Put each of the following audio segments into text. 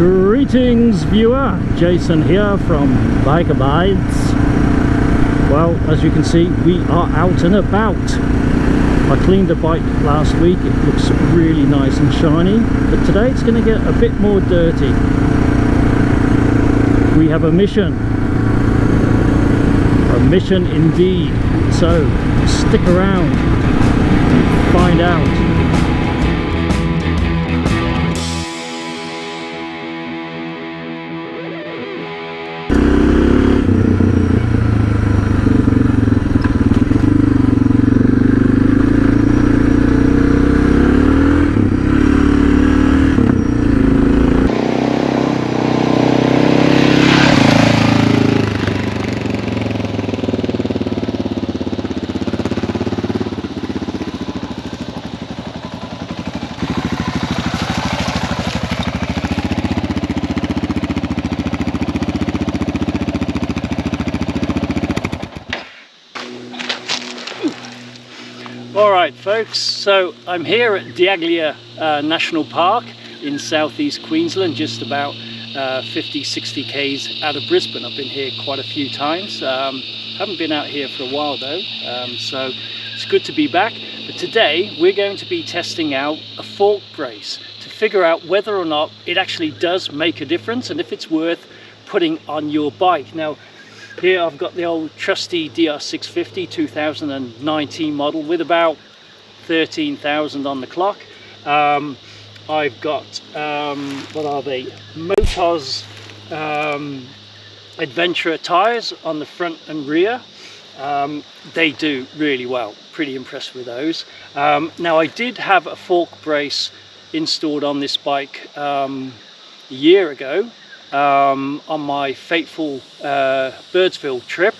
Greetings viewer, Jason here from Biker Bytes. Well, as you can see, we are out and about. I cleaned the bike last week, it looks really nice and shiny, but today it's going to get a bit more dirty. We have a mission indeed, so stick around and find out. Alright folks, so I'm here at DR650 National Park in southeast Queensland, just about 50-60 k's out of Brisbane. I've been here quite a few times, haven't been out here for a while though, so it's good to be back. But today we're going to be testing out a fork brace to figure out whether or not it actually does make a difference and if it's worth putting on your bike. Now, here I've got the old trusty DR650 2019 model with about 13,000 on the clock. I've got, what are they? Motos Adventurer tyres on the front and rear. They do really well, pretty impressed with those. Now I did have a fork brace installed on this bike a year ago. On my fateful Birdsville trip,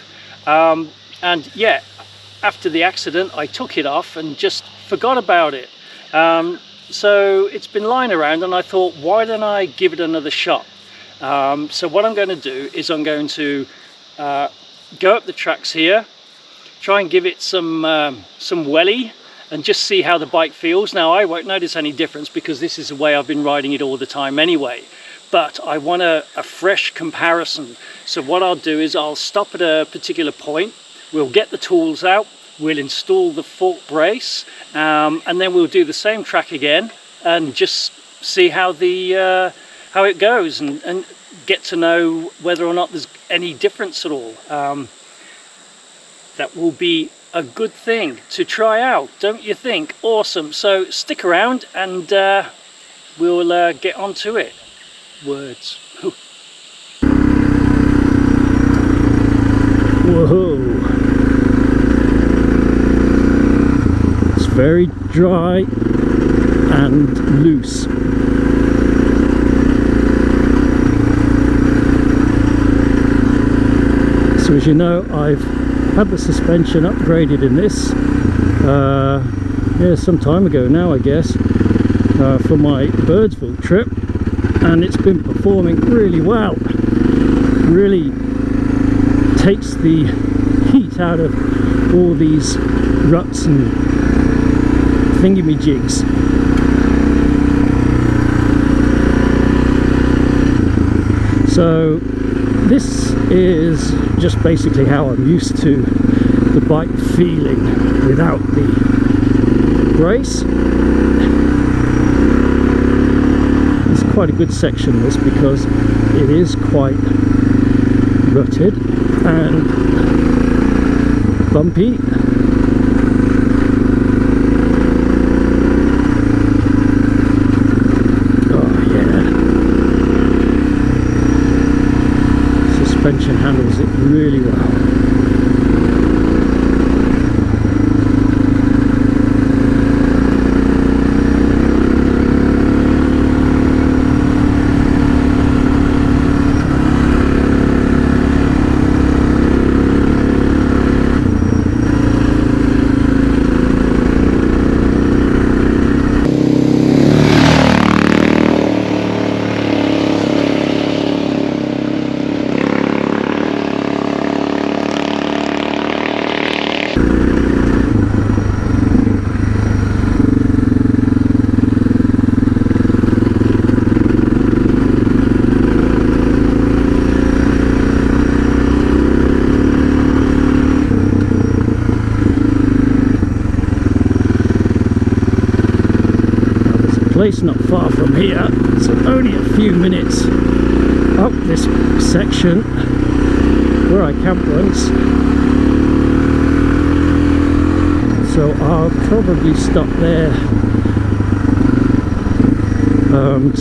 and yeah, after the accident I took it off and just forgot about it, so it's been lying around and I thought, why don't I give it another shot? So what I'm going to do is I'm going to go up the tracks here, try and give it some welly and just see how the bike feels. Now I won't notice any difference because this is the way I've been riding it all the time anyway. But I want a fresh comparison. So what I'll do is I'll stop at a particular point, we'll get the tools out, we'll install the fork brace, and then we'll do the same track again and just see how it goes and get to know whether or not there's any difference at all. That will be a good thing to try out, don't you think? Awesome. So stick around and we'll get on to it. Words. Whoa, it's very dry and loose. So as you know, I've had the suspension upgraded in this yeah, some time ago now, I guess, for my Birdsville trip. And it's been performing really well, really takes the heat out of all these ruts and thingy-me-jigs. So this is just basically how I'm used to the bike feeling without the brace. Quite a good section this, because it is quite rutted and bumpy. Oh yeah, suspension handles it really well. place not far from here, so only a few minutes up this section where I camped once. So I'll probably stop there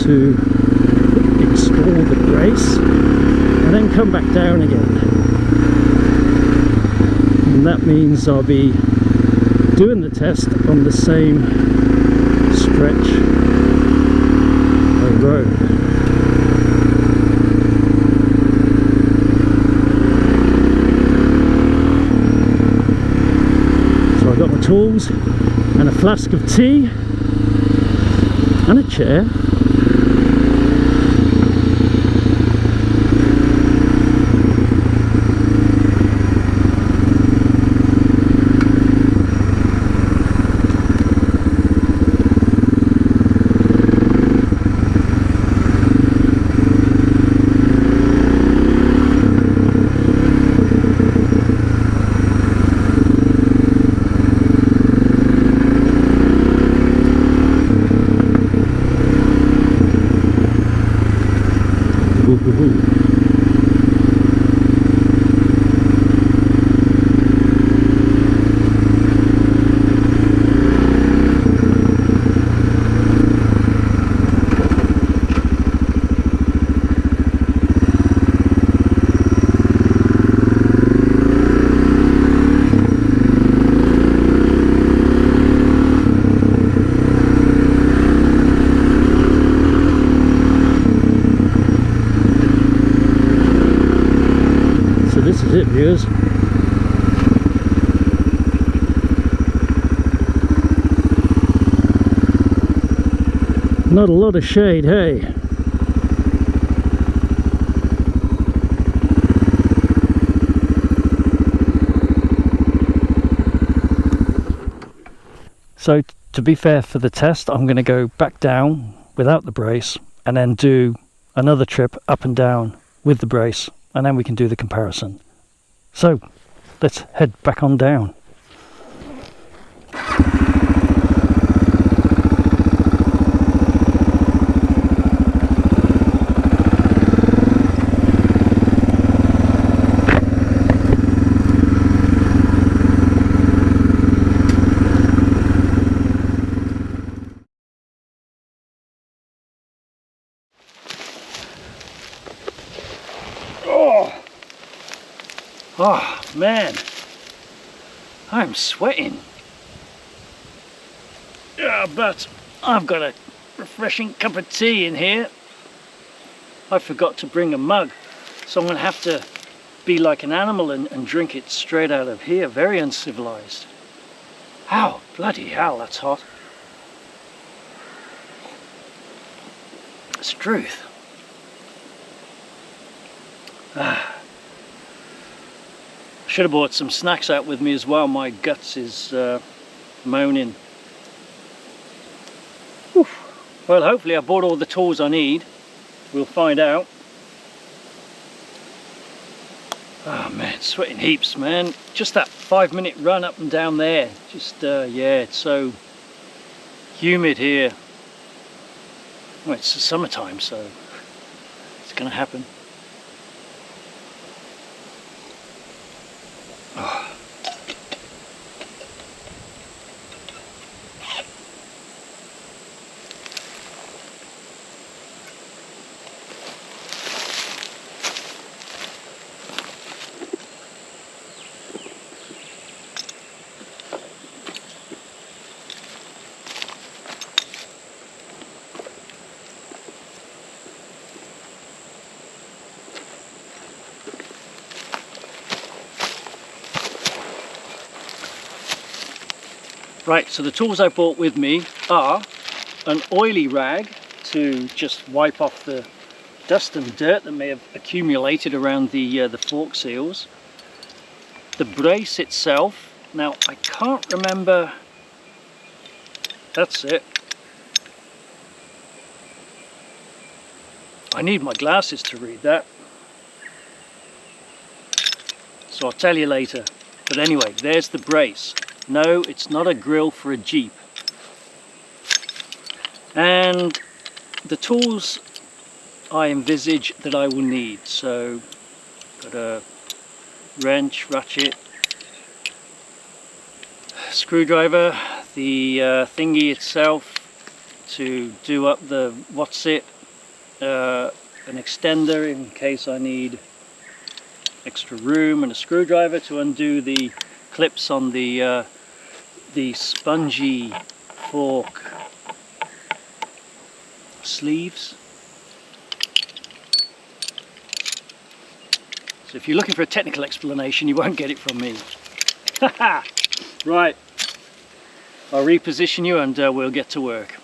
to install the brace and then come back down again. And that means I'll be doing the test on the same stretch of road. So I've got my tools and a flask of tea and a chair. This is it, viewers. Not a lot of shade, hey? So, to be fair for the test, I'm going to go back down without the brace and then do another trip up and down with the brace, and then we can do the comparison. So let's head back on down. Oh man, I'm sweating. Yeah, but I've got a refreshing cup of tea in here. I forgot to bring a mug, so I'm going to have to be like an animal and drink it straight out of here. Very uncivilized. Ow, bloody hell, that's hot. It's truth. Should have bought some snacks out with me as well. My guts is moaning. Oof. Well, hopefully I bought all the tools I need. We'll find out. Oh man, sweating heaps, man. Just that 5-minute run up and down there. Just yeah, it's so humid here. Well, it's the summertime, so it's gonna happen. Right, so the tools I bought with me are an oily rag to just wipe off the dust and dirt that may have accumulated around the fork seals. The brace itself, now I can't remember, that's it. I need my glasses to read that. So I'll tell you later. But anyway, there's the brace. No, it's not a grill for a Jeep. and the tools I envisage that I will need. So got a wrench, ratchet, screwdriver, the thingy itself to do up the what's-it, an extender in case I need extra room, and a screwdriver to undo the clips on the spongy fork sleeves. So if you're looking for a technical explanation, you won't get it from me. Right, I'll reposition you and we'll get to work.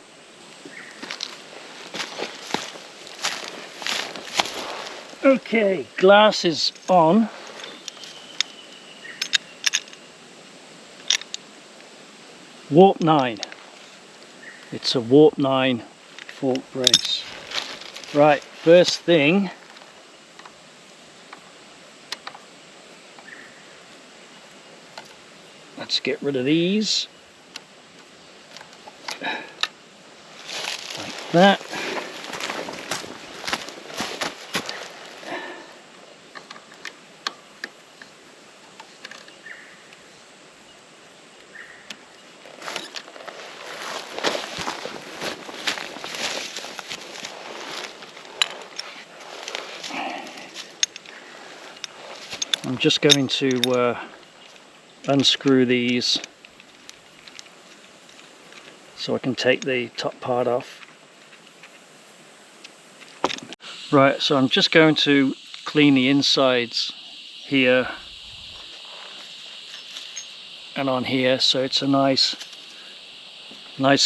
Okay, glass is on. Warp 9. It's a Warp 9 fork brace. Right, first thing, let's get rid of these. Like that. I'm just going to unscrew these so I can take the top part off. Right, so I'm just going to clean the insides here and on here so it's a nice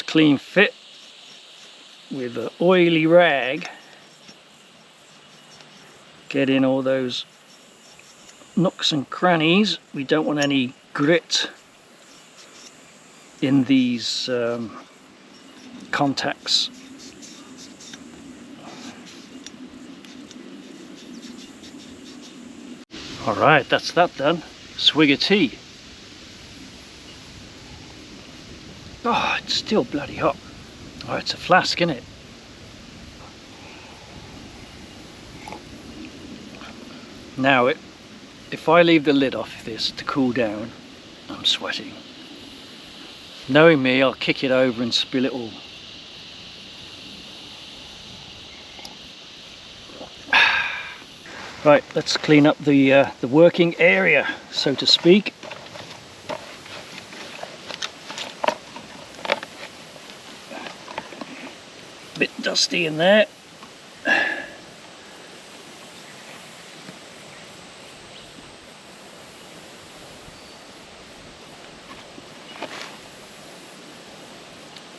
clean fit with an oily rag. Get in all those nooks and crannies. We don't want any grit in these contacts. Alright, that's that done. Swig of tea. Oh, it's still bloody hot. Oh, it's a flask, isn't it? Now, if I leave the lid off this to cool down, I'm sweating. Knowing me, I'll kick it over and spill it all. Right, let's clean up the working area, so to speak. Bit dusty in there.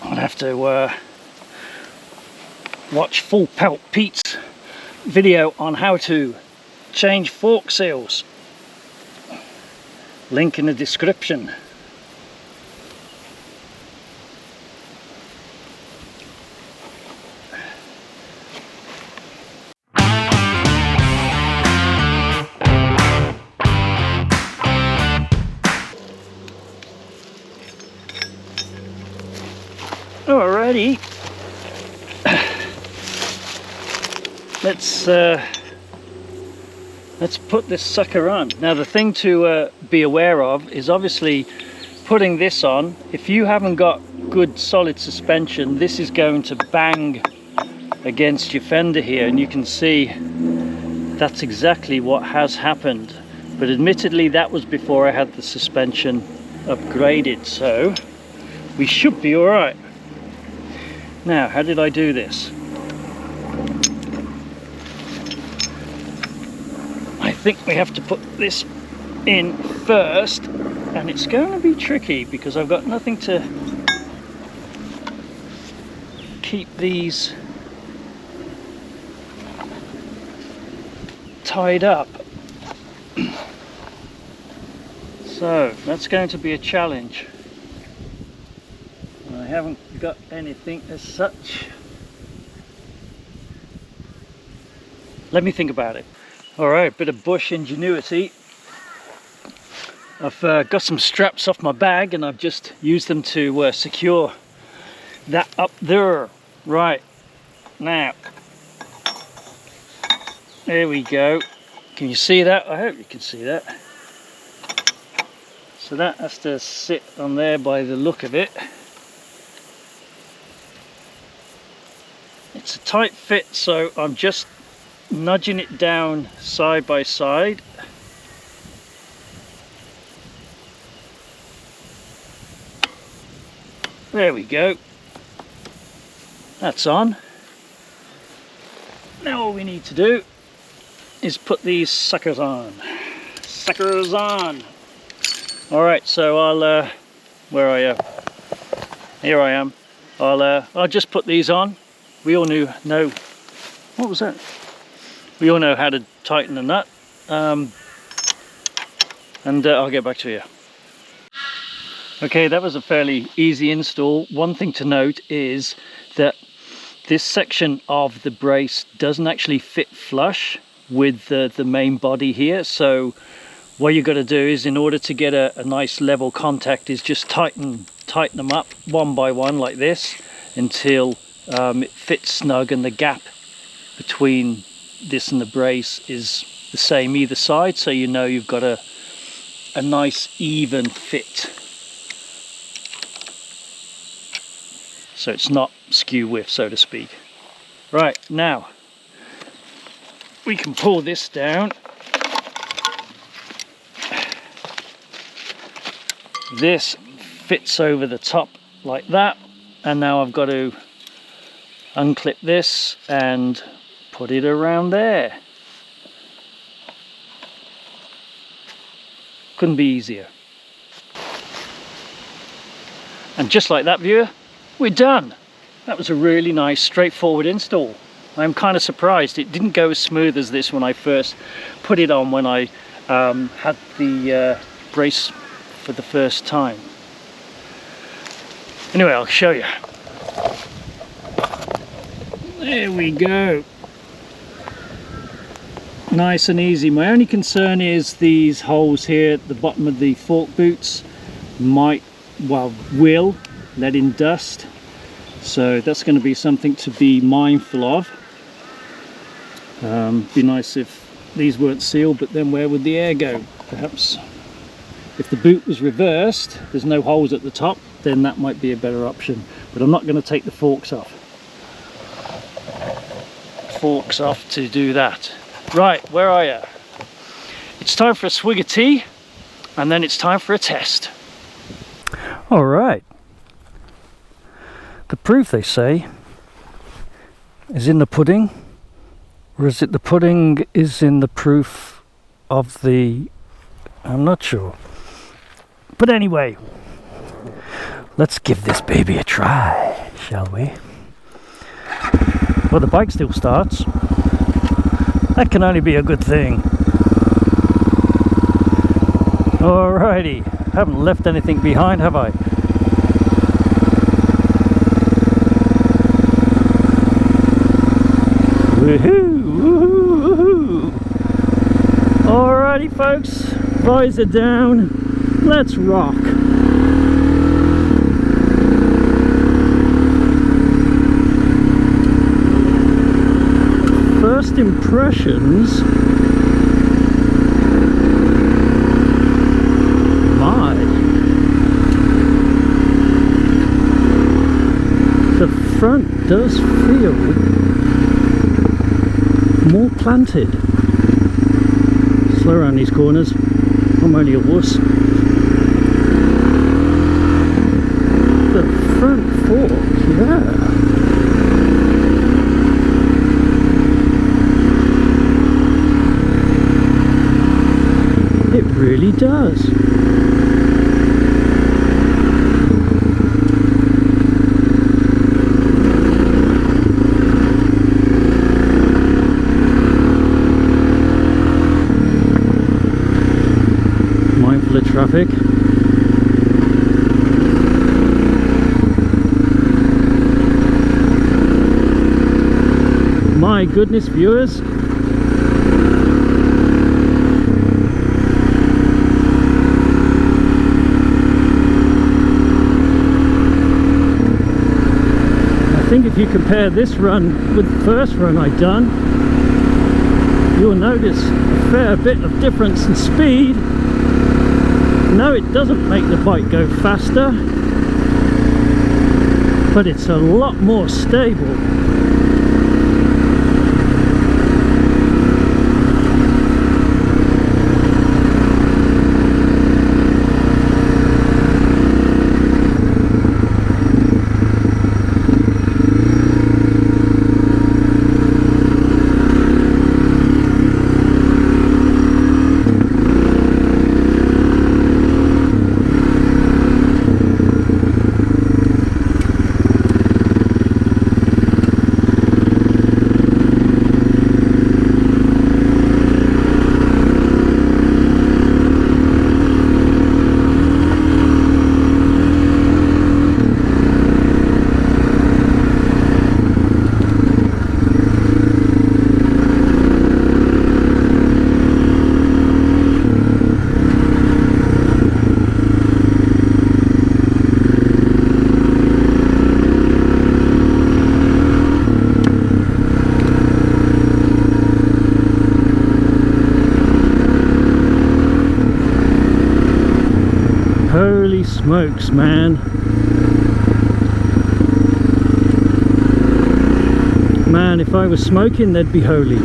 I'll have to watch Full Pelt Pete's video on how to change fork seals. Link in the description. Alrighty, let's put this sucker on. Now the thing to be aware of is obviously putting this on. If you haven't got good solid suspension, this is going to bang against your fender here, and you can see that's exactly what has happened. But admittedly that was before I had the suspension upgraded, so we should be alright. Now, how did I do this? I think we have to put this in first, and it's going to be tricky because I've got nothing to keep these tied up. So, that's going to be a challenge. I haven't got anything as such. Let me think about it. Alright, bit of bush ingenuity. I've got some straps off my bag and I've just used them to secure that up there. Right, now, there we go. Can you see that? I hope you can see that. So that has to sit on there by the look of it. It's a tight fit, so I'm just nudging it down side by side. There we go. That's on. Now all we need to do is put these suckers on. Suckers on. Alright, so I'll where are you? Here I am. I'll just put these on. We all know what was that? We all know how to tighten a nut. And I'll get back to you. Okay, that was a fairly easy install. One thing to note is that this section of the brace doesn't actually fit flush with the main body here. So what you've got to do is, in order to get a nice level contact, is just tighten them up one by one like this until it fits snug, and the gap between this and the brace is the same either side, so you know you've got a nice even fit. So it's not skew width, so to speak. Right, now we can pull this down. This fits over the top like that, and now I've got to unclip this and put it around there. Couldn't be easier. And just like that, viewer, we're done. That was a really nice straightforward install. I'm kind of surprised it didn't go as smooth as this when I first put it on, when I had the brace for the first time. Anyway, I'll show you. There we go. Nice and easy. My only concern is these holes here at the bottom of the fork boots will let in dust. So that's going to be something to be mindful of. Be nice if these weren't sealed, but then where would the air go? Perhaps if the boot was reversed, there's no holes at the top, then that might be a better option. But I'm not going to take the forks off. To do that. Right, where are you? It's time for a swig of tea, and then it's time for a test. All right. The proof, they say, is in the pudding, or is it the pudding is in the proof of the... I'm not sure. But anyway, let's give this baby a try, shall we? Well, the bike still starts. That can only be a good thing. Alrighty, haven't left anything behind, have I? Woohoo! Woohoo! Woohoo! Alrighty, folks, visor down. Let's rock. First impressions. My. The front does feel more planted. Slow around these corners. I'm only a wuss. The front fork, yeah. It really does. Mindful of traffic. My goodness, viewers. I think if you compare this run with the first run I done, you'll notice a fair bit of difference in speed. No, it doesn't make the bike go faster, but it's a lot more stable. Holy smokes, man. Man, if I was smoking, they'd be holy.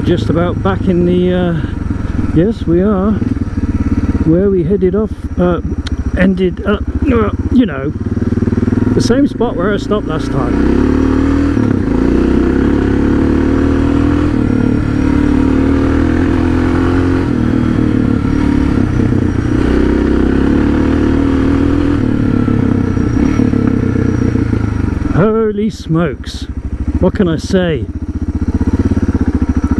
Just about back in the yes, we are where we headed off, ended up, you know, the same spot where I stopped last time. Holy smokes, what can I say?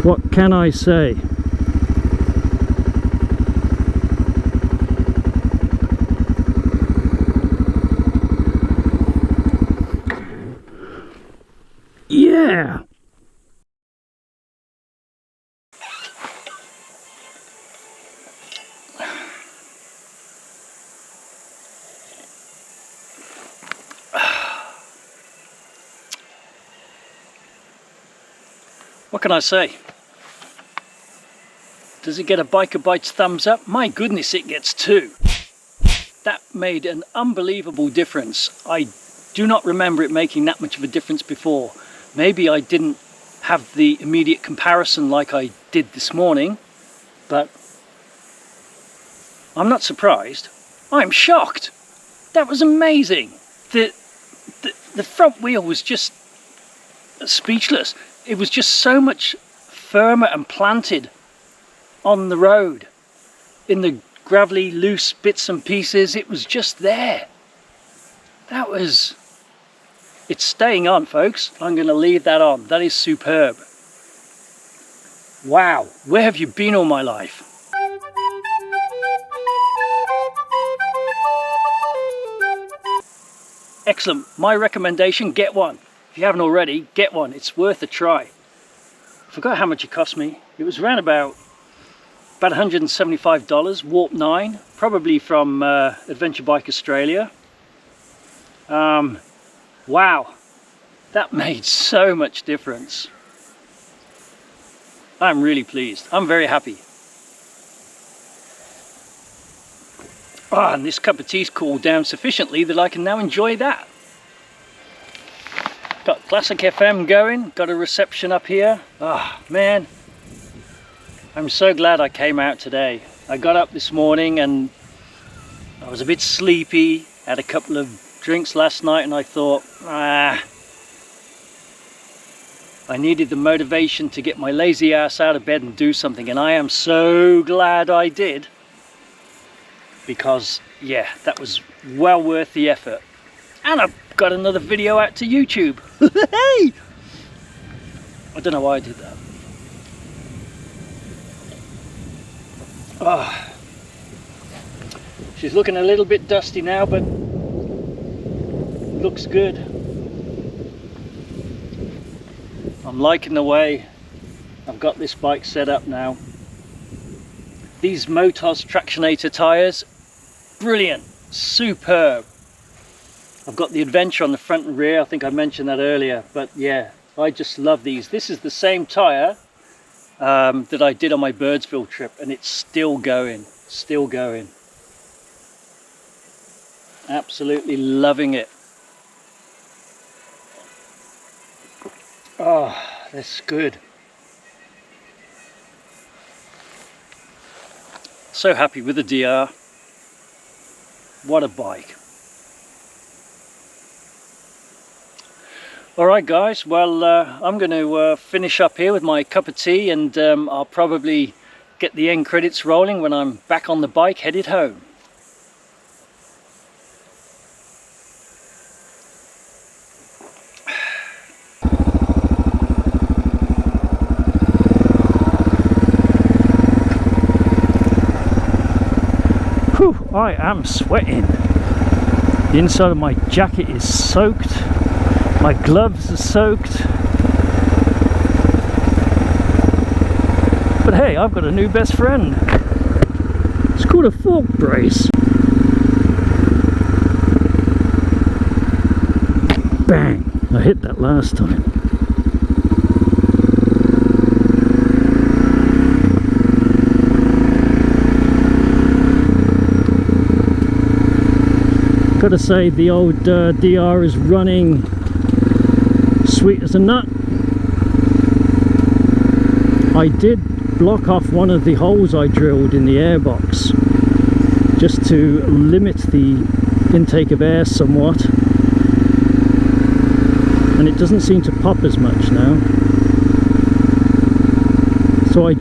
What can I say? Yeah! What can I say? Does it get a Biker Bytes thumbs up? My goodness, it gets 2. That made an unbelievable difference. I do not remember it making that much of a difference before. Maybe I didn't have the immediate comparison like I did this morning, but I'm not surprised. I'm shocked. That was amazing. The front wheel was just speechless. It was just so much firmer and planted on the road. In the gravelly, loose bits and pieces, it was just there. That was... It's staying on, folks. I'm going to leave that on. That is superb. Wow, where have you been all my life? Excellent. My recommendation, get one. If you haven't already, get one. It's worth a try. I forgot how much it cost me. It was around about $175, Warp 9, probably from Adventure Bike Australia. Wow, that made so much difference. I'm really pleased. I'm very happy. And this cup of tea's cooled down sufficiently that I can now enjoy that. Got Classic FM going, got a reception up here. Man, I'm so glad I came out today. I got up this morning and I was a bit sleepy, had a couple of drinks last night, and I thought, I needed the motivation to get my lazy ass out of bed and do something, and I am so glad I did. because yeah, that was well worth the effort. And I've got another video out to YouTube. Hey! I don't know why I did that. Oh. She's looking a little bit dusty now, but looks good. I'm liking the way I've got this bike set up now. These Motos Tractionator tyres, brilliant, superb. I've got the Adventure on the front and rear, I think I mentioned that earlier, but yeah, I just love these. This is the same tyre that I did on my Birdsville trip, and it's still going, still going. Absolutely loving it. Oh, that's good. So happy with the DR. What a bike. Alright guys, well I'm going to finish up here with my cup of tea, and I'll probably get the end credits rolling when I'm back on the bike headed home. Whew, I am sweating. The inside of my jacket is soaked. My gloves are soaked. But hey, I've got a new best friend. It's called a fork brace. Bang! I hit that last time. Gotta say, the old DR is running sweet as a nut. I did block off one of the holes I drilled in the airbox just to limit the intake of air somewhat, and it doesn't seem to pop as much now. So I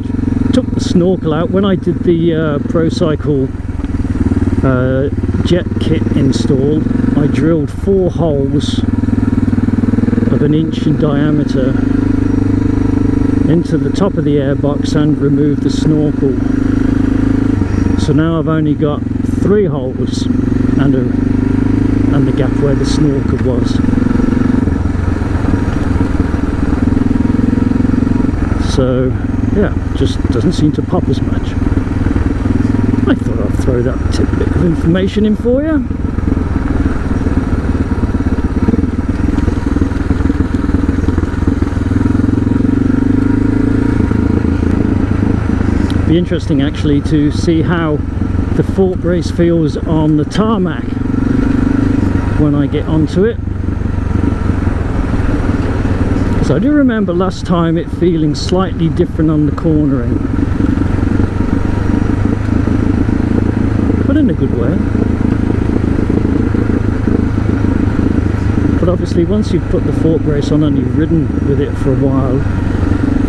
took the snorkel out. When I did the ProCycle jet kit install, I drilled 4 holes of 1 inch in diameter into the top of the airbox and removed the snorkel. So now I've only got 3 holes and the gap where the snorkel was. So yeah, just doesn't seem to pop as much. I thought I'd throw that tidbit of information in for you. Be interesting actually to see how the fork brace feels on the tarmac when I get onto it. So I do remember last time it feeling slightly different on the cornering, but in a good way. But obviously once you've put the fork brace on and you've ridden with it for a while,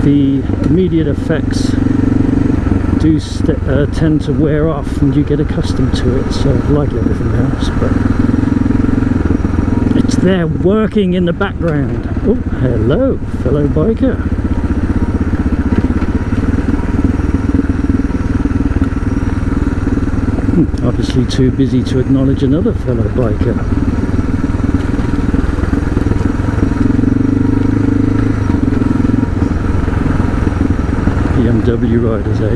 the immediate effects do tend to wear off and you get accustomed to it, so like everything else, but it's there working in the background. Oh, hello fellow biker. Obviously too busy to acknowledge another fellow biker. BMW riders, eh?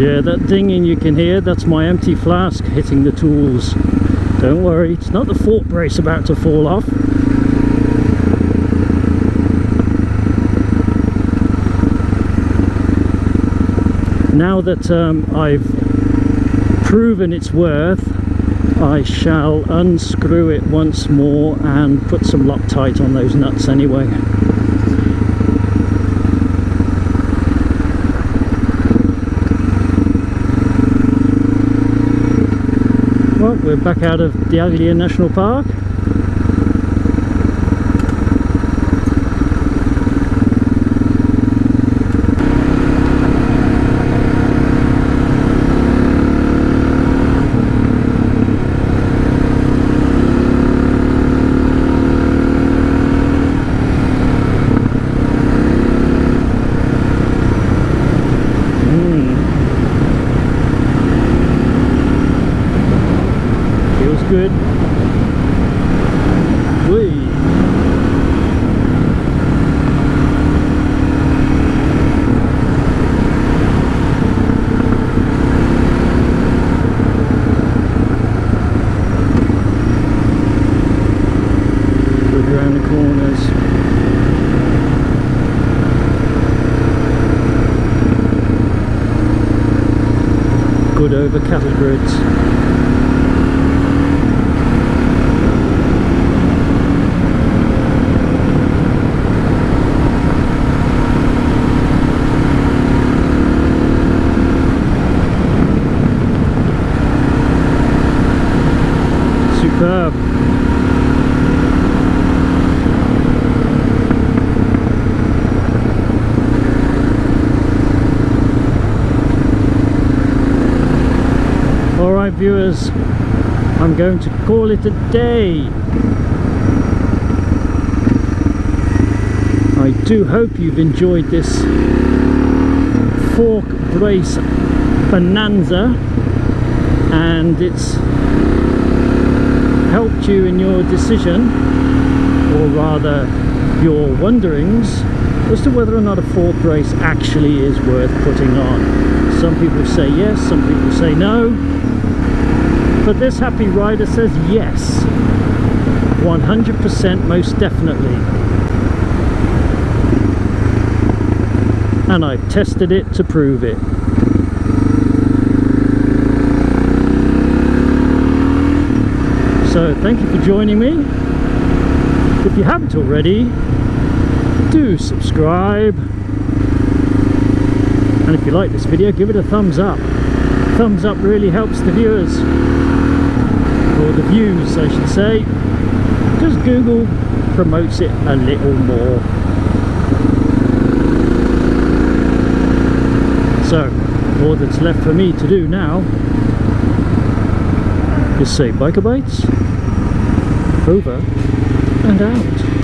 Yeah, that dinging you can hear, that's my empty flask hitting the tools. Don't worry, it's not the fork brace about to fall off. Now that I've proven its worth, I shall unscrew it once more and put some Loctite on those nuts anyway. Well, we're back out of Diaglia National Park. good. Whee. Good around the corners. Good over cattle grids. Superb. Alright viewers, I'm going to call it a day. I do hope you've enjoyed this fork brace bonanza and it's helped you in your decision, or rather your wonderings as to whether or not a fork brace actually is worth putting on. Some people say yes, some people say no, but this happy rider says yes, 100% most definitely. And I've tested it to prove it. So thank you for joining me. If you haven't already, do subscribe. And if you like this video, give it a thumbs up. Thumbs up really helps the viewers, or the views I should say, because Google promotes it a little more. So all that's left for me to do now is say Biker Bytes over and out.